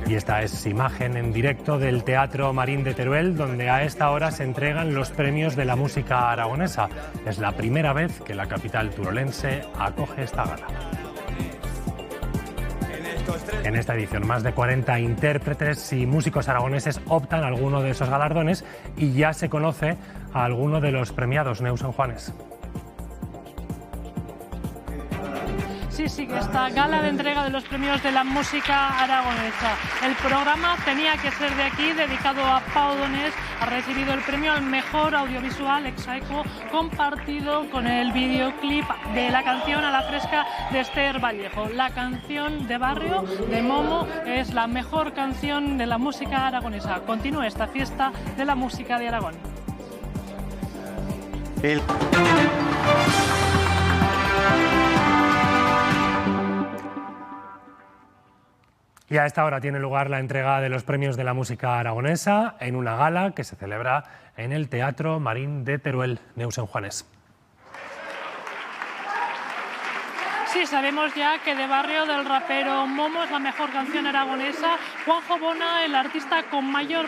Y esta es imagen en directo del Teatro Marín de Teruel, donde a esta hora se entregan los premios de la música aragonesa. Es la primera vez que la capital turolense acoge esta gala. En esta edición, más de 40 intérpretes y músicos aragoneses optan a alguno de esos galardones y ya se conoce a alguno de los premiados. Neus San Juanes. Sí, que esta gala de entrega de los premios de la música aragonesa. El programa tenía que ser de aquí, dedicado a Pau Donés. Ha recibido el premio al mejor audiovisual ex aequo, compartido con el videoclip de la canción A la fresca de Esther Vallejo. La canción de barrio de Momo es la mejor canción de la música aragonesa. Continúa esta fiesta de la música de Aragón. Y a esta hora tiene lugar la entrega de los premios de la música aragonesa en una gala que se celebra en el Teatro Marín de Teruel. Neus San Juanes. Sí, sabemos ya que de barrio del rapero Momo es la mejor canción aragonesa. Juanjo Bona, el artista con mayor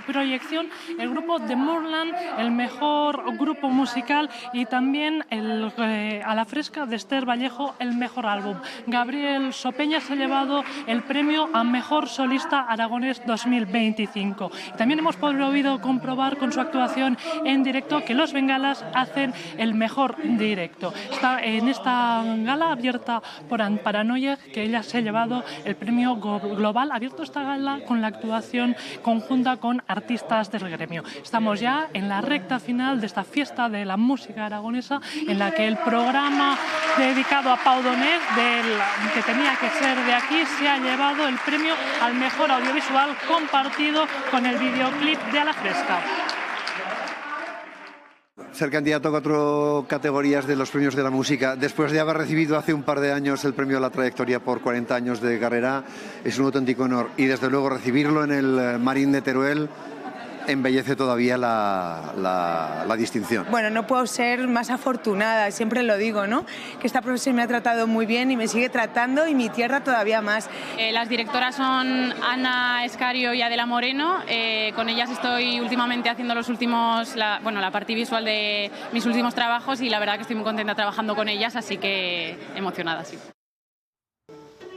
proyección, el grupo The Moorland, el mejor grupo musical, y también A la fresca de Esther Vallejo, el mejor álbum. Gabriel Sopeña se ha llevado el premio a mejor solista aragonés 2025. También hemos podido comprobar con su actuación en directo que los Bengalas hacen el mejor directo. Está en esta gala abierta por Paranoia, que ella se ha llevado el premio global. Ha abierto esta gala con la actuación conjunta con artistas del gremio. Estamos ya en la recta final de esta fiesta de la música aragonesa, en la que el programa dedicado a Pau Donés, que tenía que ser de aquí, se ha llevado el premio al mejor audiovisual, compartido con el videoclip de A la fresca. Ser candidato a 4 categorías de los premios de la música, después de haber recibido hace un par de años el premio a la trayectoria por 40 años de carrera, es un auténtico honor. Y desde luego recibirlo en el Marín de Teruel embellece todavía la distinción. Bueno, no puedo ser más afortunada, siempre lo digo, ¿no? Que esta profesión me ha tratado muy bien y me sigue tratando, y mi tierra todavía más. Las directoras son Ana Escario y Adela Moreno. Con ellas estoy últimamente haciendo la parte visual de mis últimos trabajos, y la verdad que estoy muy contenta trabajando con ellas, así que emocionada, sí.